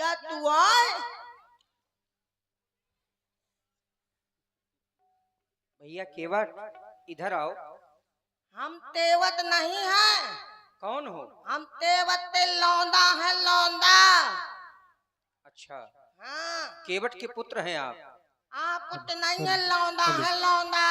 भैया तू आए। भैया केवट इधर आओ। हम तेवत नहीं हैं। कौन हो? हम तेवत ते लौंदा है लौंदा। अच्छा, हाँ। केवट के पुत्र हैं आप? आप कुछ नहीं है, लौंदा है लौंदा।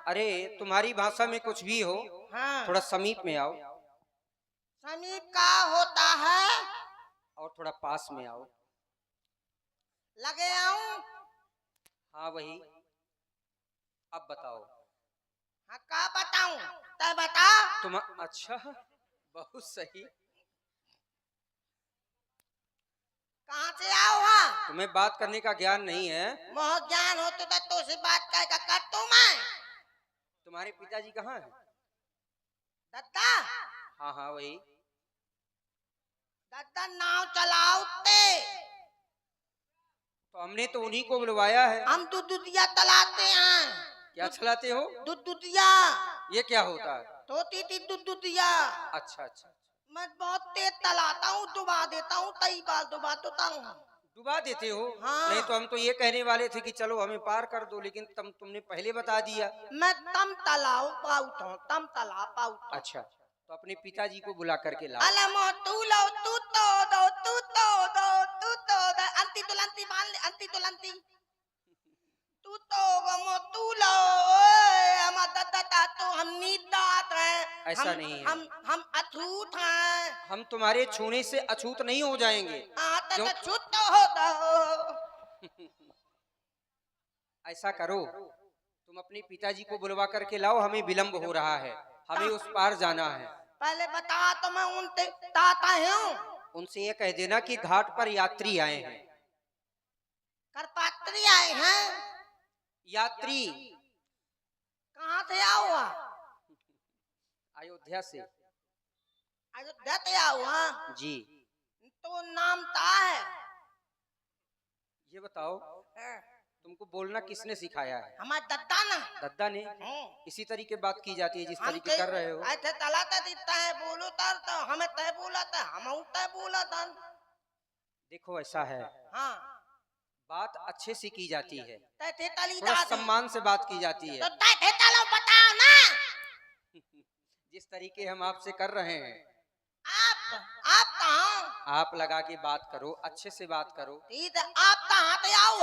अरे तुम्हारी भाषा में कुछ भी हो, हाँ। थोड़ा समीप में आओ। समीप का होता है? और थोड़ा पास में आओ। लगे आऊं? हाँ वही। अब बताओ। हाँ का बताऊं? तय बता। तुम अच्छा, बहुत सही। कहाँ से आओ? हाँ तुम्हें बात करने का ज्ञान नहीं है? मोह ज्ञान हो तो से बात कर तू मैं। तुम्हारे पिताजी कहाँ हैं? दद्दा। हाँ हाँ वही। दद्दा नाव चलाओ ते। तो हमने तो उन्हीं को बुलवाया है। हम दुधिया तलाते हैं। क्या चलाते हो? दुधिया। ये क्या होता है? तोती थी दुधिया। अच्छा अच्छा। मैं बहुत तेज तलाता हूँ, डुबा देता हूँ, कई बार डुबा देता हूँ। डुबा देते हो? हाँ। नहीं तो हम तो ये कहने वाले थे कि चलो हमें पार कर दो, लेकिन तुमने पहले बता दिया। मैं तम तलाऊ पाउत हूँ, तम तला पाउत। अच्छा, तो अपने पिताजी को बुला करके लाओ। अलमो तू लो, तू तो दो, तू तो दो, तू तो दो। अंती तुलंती मान ले, अंती तुलंती। तू तो गमो तू लो। हम दद्दा तो हम नीदात हैं। ऐसा नहीं है। हम अछूत हैं। हम तुम्हारे छूने से अछूत नहीं हो जाएंगे। तो अछूत तो हो दो। ऐसा करो, तुम अपने पिताजी को बुलवा करके लाओ, हमें विलंब हो रहा है, हमें उस पार जाना है। पहले बता तो मैं उनसे ताता हूँ। उनसे ये कह देना कि घाट पर यात्री आए हैं। करपात्री आए हैं? यात्री। कहाँ से आओ? अयोध्या से। अयोध्या से आओ? हाँ जी। तो नाम ता है? ये बताओ, तुमको बोलना किसने सिखाया है? हमारे दद्दा ना। दद्दा ने? इसी तरीके बात की जाती है जिस तरीके कर रहे हो। ऐसे तलाता दिखता है, बोलो तर तो हमें तय बोला था, हम तय बोला था। देखो ऐसा है। हाँ। बात अच्छे से की जाती है, थोड़ा सम्मान से बात की जाती है। तो बताओ ना। जिस तरीके हम आपसे कर रहे हैं। आप कहाँ? आप लगा के बात करो, अच्छे से बात करो। आप कहाँ से आओ?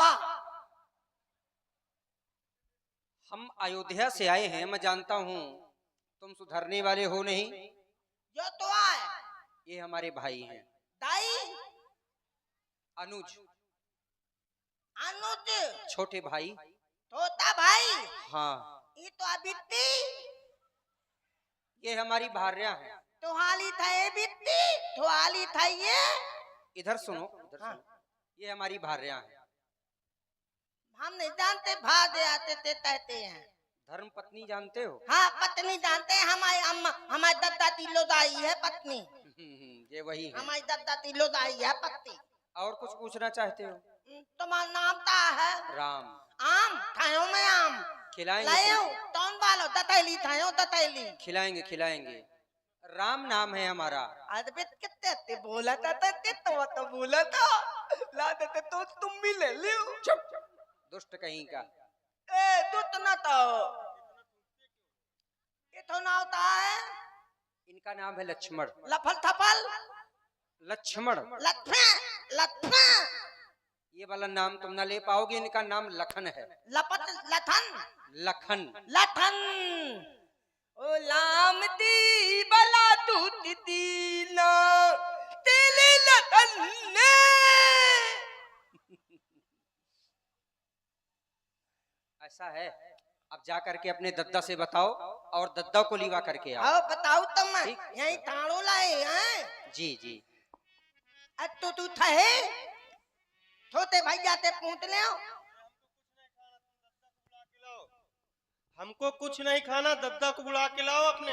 हम अयोध्या से आए हैं, मैं जानता हूँ तुम सुधरने वाले हो नहीं। जो तो आए। ये हमारे भाई हैं। दाई? अनुज। अनुज? छोटे भाई। छोटा भाई? हाँ। ये तो अबित्ती। ये हमारी भार्या है। तो हाली था ये बित्ती, तो हाली था ये। इधर सुनो, इधर हाँ। सुनो। ये हमारी भार्या है। हम नहीं जानते, भागे आते थे कहते हैं। धर्म पत्नी जानते हो? हाँ पत्नी जानते हैं, हमारी अम्मा, हमारी दद्दा तिलोदाई है पत्नी। ये वही है। हमारी दद्दा तिलोदाई है पत्नी। और कुछ पूछना चाहते हो? तुम्हारा नाम क्या है? राम। आम खाओ में आम खिलाएंगे। कौन वालो दतैली खाओ दतैली। खिलाएंगे खिलाएंगे। राम नाम है हमारा। अद्भुत कितने बोला था तो बोला था ला देते तो तुम भी ले लियो। चुप, दुष्ट कहीं का। ए दुष्ट ना तो ये तो ना होता है। इनका नाम है लक्ष्मण। लफल थपल। लक्ष्मण। लखन। ये वाला नाम तुम ना ले पाओगे, इनका नाम लखन है। लपट लथन। लखन। लथन। ओ लाम दी बला दूत दीना तेले लथन ने। ऐसा है। अब जा करके अपने दद्दा से बताओ और दद्दा को लिवा करके आओ। बताओ तुम यही ताड़ो लाए हैं? जी जी। तो तू थे छोटे भैया ते पूछ ले। हमको कुछ नहीं खाना, दद्दा को बुला के लाओ अपने।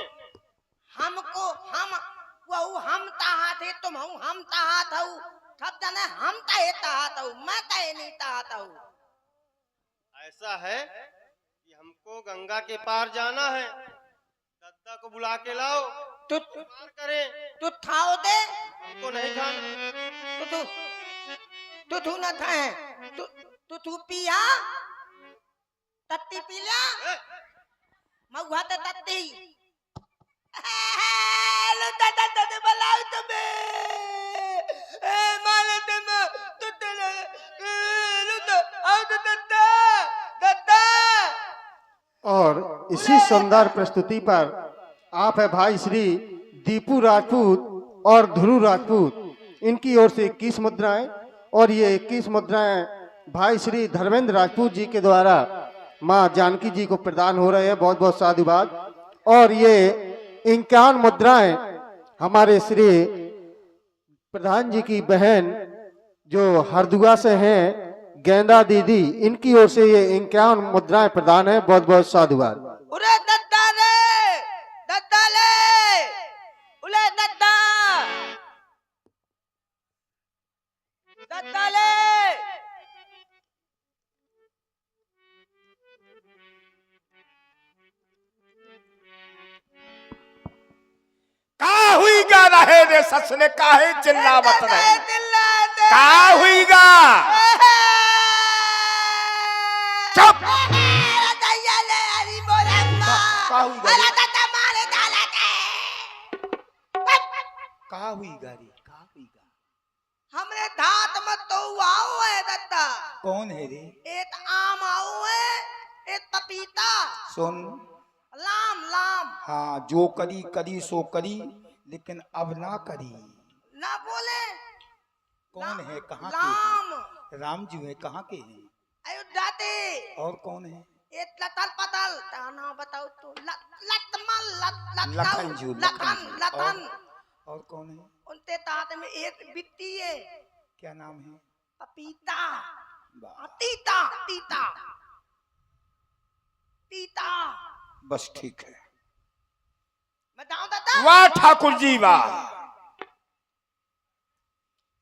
हमको हम ताहा थे, तुम हम ताहा था, सब जने हम ताहे ताहा था, मैं ताहे नहीं ताहा था। ऐसा है कि हमको गंगा के पार जाना है, दद्दा को बुला के लाओ। तू पार करें। तू थाओ दे। हमको नहीं खाना। तू तू न था तू पिया तत्ती पी लिया महुआ तो तत्ती लो दादा बलाओ तुम्हें माले तुम तो लो तो आओ तो दादा और इसी शानदार प्रस्तुति पर आप है भाई श्री दीपू राजपूत और ध्रुव राजपूत, इनकी ओर से 21 मुद्राएं और ये 21 मुद्राएं भाई श्री धर्मेंद्र राजपूत जी के द्वारा माँ जानकी जी को प्रदान हो रहे हैं। बहुत बहुत साधुवाद। और ये 51 मुद्राएं हमारे श्री प्रधान जी की बहन जो हरदुआ से हैं गेंदा दीदी, इनकी ओर से ये 51 मुद्राएं प्रदान है। बहुत बहुत साधुवाद। उरे दद्दा ले उले दद्दा ले का हुई गा रहे रे ससने काहे चिल्लावत रहे का हुई गा चुप का हुई गारी का हुई गा हमरे धात मत तो आओ है दद्दा कौन है रे एक आम आओ है एक पपीता सुन लाम लाम हाँ जो करी करी सो करी लेकिन अब ना करी ना बोले कौन है कहाँ के लाम हैं? राम जी है कहाँ के हैं अयोध्या ते और कौन है एक लतल पतल ताना बताओ तो लतमल लखन जी लतन और कौन है उनते तात में एक बिट्टी है क्या नाम है पपीता वाह, तीता तीता तीता बस ठीक है बताओ दादा वाह ठाकुर जी वाह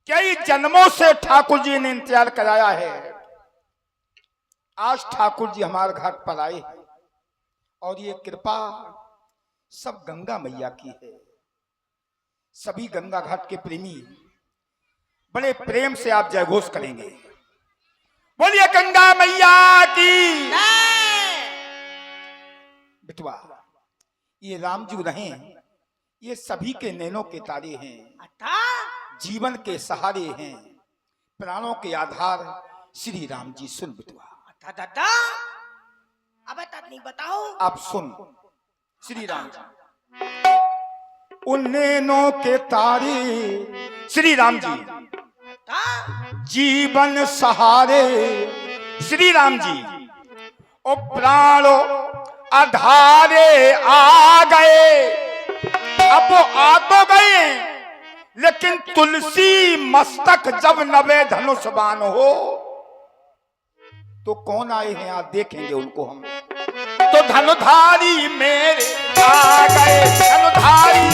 कई जन्मों से ठाकुर जी ने इंतजार कराया है। आज ठाकुर जी हमारे घाट पर आए और ये कृपा सब गंगा मैया की है। सभी गंगा घाट के प्रेमी बड़े प्रेम से आप जयघोष करेंगे। बोलिए गंगा मैया की। बिटवा ये रामजू रहे ये सभी के नैनों के तारे हैं, जीवन के सहारे हैं, प्राणों के आधार श्री राम जी। सुन बिटवा दादा अब नहीं बताओ आप सुन श्री राम जी उन नैनों के तारे श्री राम जी, जीवन सहारे श्री राम जी, ओ प्राणों आधारे आ गए। अब वो आ तो गए लेकिन तुलसी मस्तक जब नवे धनुष बाण हो तो कौन आए हैं आप देखेंगे उनको हम। तो धनुधारी मेरे आ गए, धनुधारी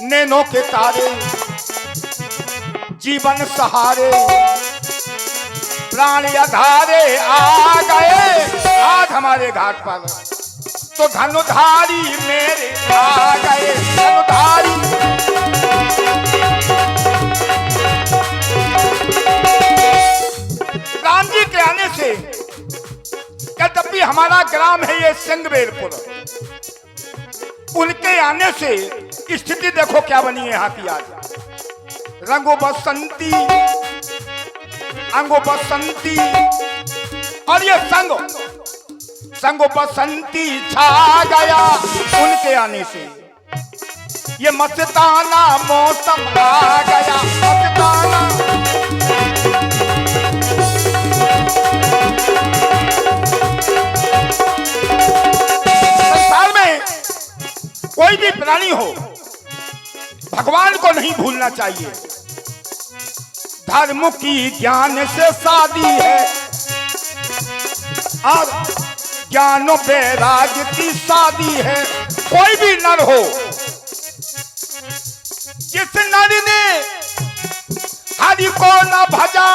नैनों के तारे जीवन सहारे प्राण आधारे आ गए आज हमारे घाट पर। तो धनुधारी मेरे आ गए, धनुधारी राम जी के आने से जब भी हमारा ग्राम है ये सिंगवेरपुर, उनके आने से स्थिति देखो क्या बनी है यहाँ की आज। रंगो बसंती अंगो बसंती और ये संगो बसंती छा गया उनके आने से। ये मस्ताना मौसम आ गया, मस्ताना संसार में कोई भी प्राणी हो भगवान को नहीं भूलना चाहिए। धर्म की ज्ञान से शादी है और ज्ञान वैराग्य की शादी है। कोई भी नर हो जिस नर ने हरि को न भजा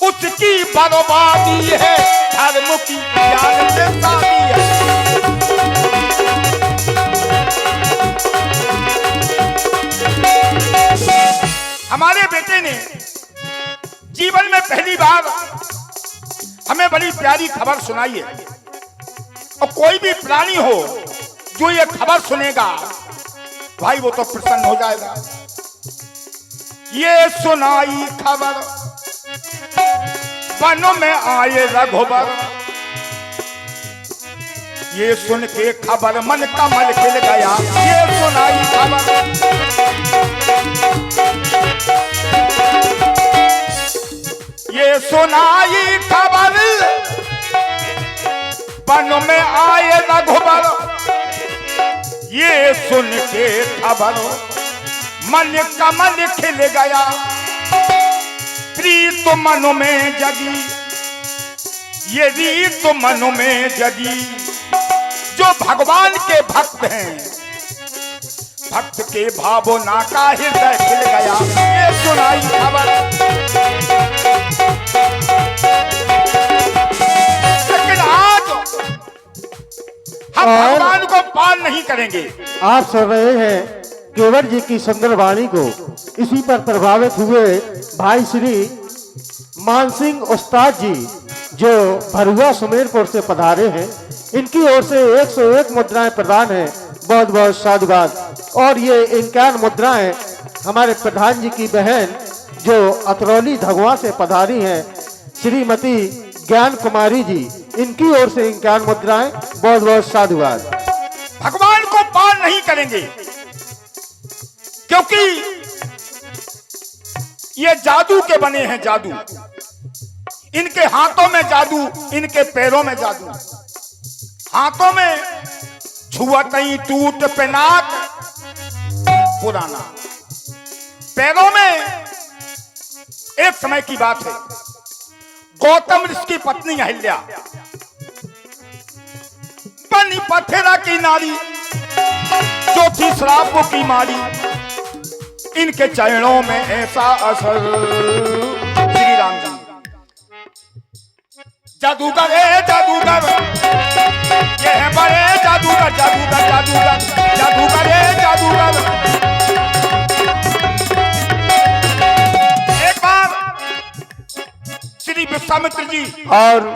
उसकी बर्बादी है। धर्म की ज्ञान से शादी है। जीवन में पहली बार हमें बड़ी प्यारी खबर सुनाई है, और कोई भी प्राणी हो जो ये खबर सुनेगा भाई वो तो प्रसन्न हो जाएगा। ये सुनाई खबर वनों में आए रघुबर, ये सुन के खबर मन कमल खिल गया। ये सुनाई खबर ये सुनाई खबर वनों में आए रघुबर, ये सुन के खबर मन कमल खिल गया। प्रीत मनो में जगी, ये रीत मनो में जगी, जो भगवान के भक्त हैं भक्त के भावना का हृदय खिल गया। ये सुनाई खबर। लेकिन आज हम भगवान को पार नहीं करेंगे। आप सुन रहे हैं केवट जी की सुंदर वाणी को। इसी पर प्रभावित हुए भाई श्री मानसिंह उस्ताद जी जो भरुआ सुमेरपुर से पधारे हैं, इनकी ओर से 101 मुद्राएं प्रदान हैं। बहुत बहुत साधुवाद। और ये 51 मुद्राएं हमारे प्रधान जी की बहन जो अतरौली धगवा से पधारी हैं, श्रीमती ज्ञान कुमारी जी, इनकी ओर से 51 मुद्राएं। बहुत बहुत साधुवाद। भगवान को पार नहीं करेंगे क्योंकि ये जादू के बने हैं। जादू, इनके हाथों में जादू, इनके पैरों में जादू। हाथों में छुअत ही टूट पिनाक पुराना, पैरों में एक समय की बात है, गौतम ऋषि की पत्नी अहिल्या बनी पथेरा की नारी जो थी शराब की मारी, इनके चरणों में ऐसा असर। श्री राम जी जादूगर है जादूगर, ये है बड़े जादूगर, जादूगर जादूगर जादूगर है जादूगर। एक बार श्री विश्वामित्र जी और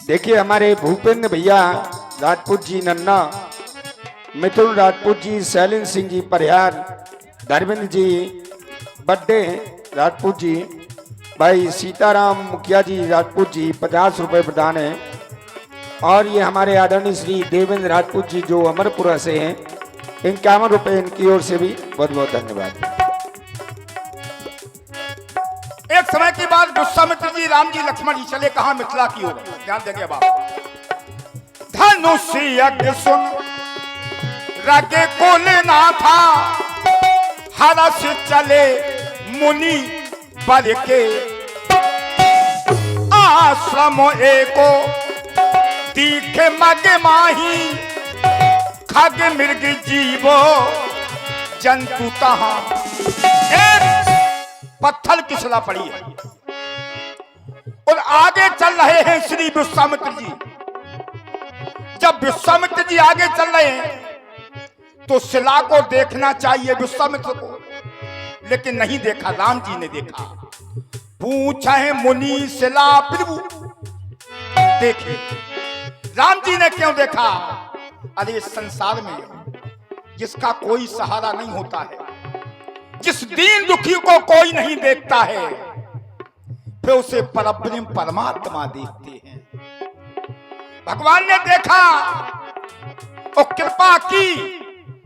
देखिए हमारे भूपेंद्र भैया राजपूत जी नन्ना, मिथुन राजपूत जी, शैलेंद्र सिंह जी परिहार, धर्मेंद्र जी बड्डे राजपूत जी, भाई सीताराम मुखिया जी राजपूत जी 50 रुपए प्रदान है। और ये हमारे आदरणीय श्री देवेंद्र राजपूत जी जो अमरपुरा से हैं, 51 रुपए इनकी ओर से भी बहुत बहुत धन्यवाद। एक समय की बात विश्वामित्र जी, राम जी, लक्ष्मण जी चले कहा? मिथिला की ओर। ध्यान देंगे बाप। धनुष यज्ञ सुन रगे कुल ना था, हरस चले मुनि बल के, आश्रम एको तीखे मग माही, खग मृग जीवो जंतु तहा। एक पत्थर की शिला पड़ी है और आगे चल रहे हैं श्री विश्वामित्र जी। जब विश्वामित्र जी आगे चल रहे हैं तो शिला को देखना चाहिए विश्वामित्र को, लेकिन नहीं देखा, राम जी ने देखा। पूछा है मुनि शिला प्रभु देखिए, राम जी ने क्यों देखा? अरे इस संसार में जिसका कोई सहारा नहीं होता है, जिस दीन दुखी को कोई नहीं देखता है, फिर उसे परब्रह्म परमात्मा देखते हैं। भगवान ने देखा और कृपा की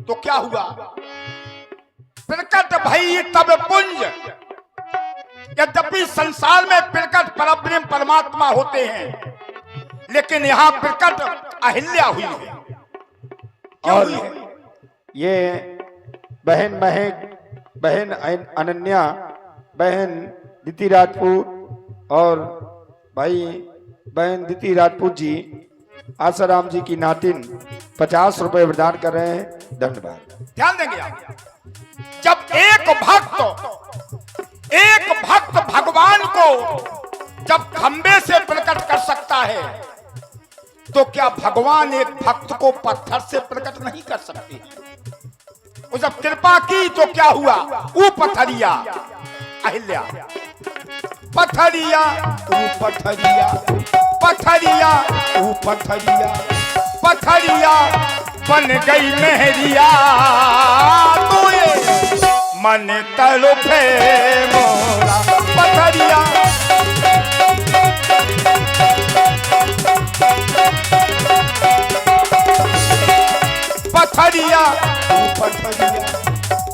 तो क्या हुआ? प्रकट भई तब पुंज। यद्यपि संसार में प्रकट परब्रह्म परमात्मा होते हैं, लेकिन यहां प्रकट अहिल्या हुई है। क्यों और हुई है? ये बहन महक, बहन अनन्या, बहन दीति राजपूत और भाई बहन दीति राजपूत जी आसाराम जी की नातिन 50 रुपए प्रदान कर रहे हैं। धन्यवाद। ध्यान देंगे आप। जब एक भक्त भगवान को जब खंबे से प्रकट कर सकता है, तो क्या भगवान एक भक्त को पत्थर से प्रकट नहीं कर सकते? और जब कृपा की तो क्या हुआ? वो पत्थरिया अहिल्या। पथरिया पथरिया पथरिया पथरिया पथरिया बन गई मेहरिया तो ये मन तड़पे मोरा पथरिया पथरिया पथरिया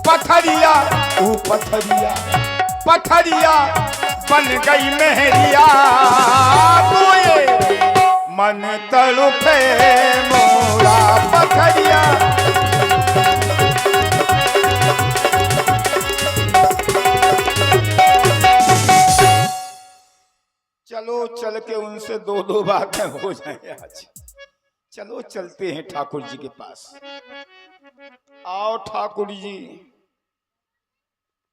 पथरिया पथरिया पथरिया बन गई मेहरिया तो ये मन तड़पे मोरा पथरिया चलो चल के उनसे दो दो बातें हो जाए आज। चलो चलते हैं ठाकुर जी के पास। आओ ठाकुर जी।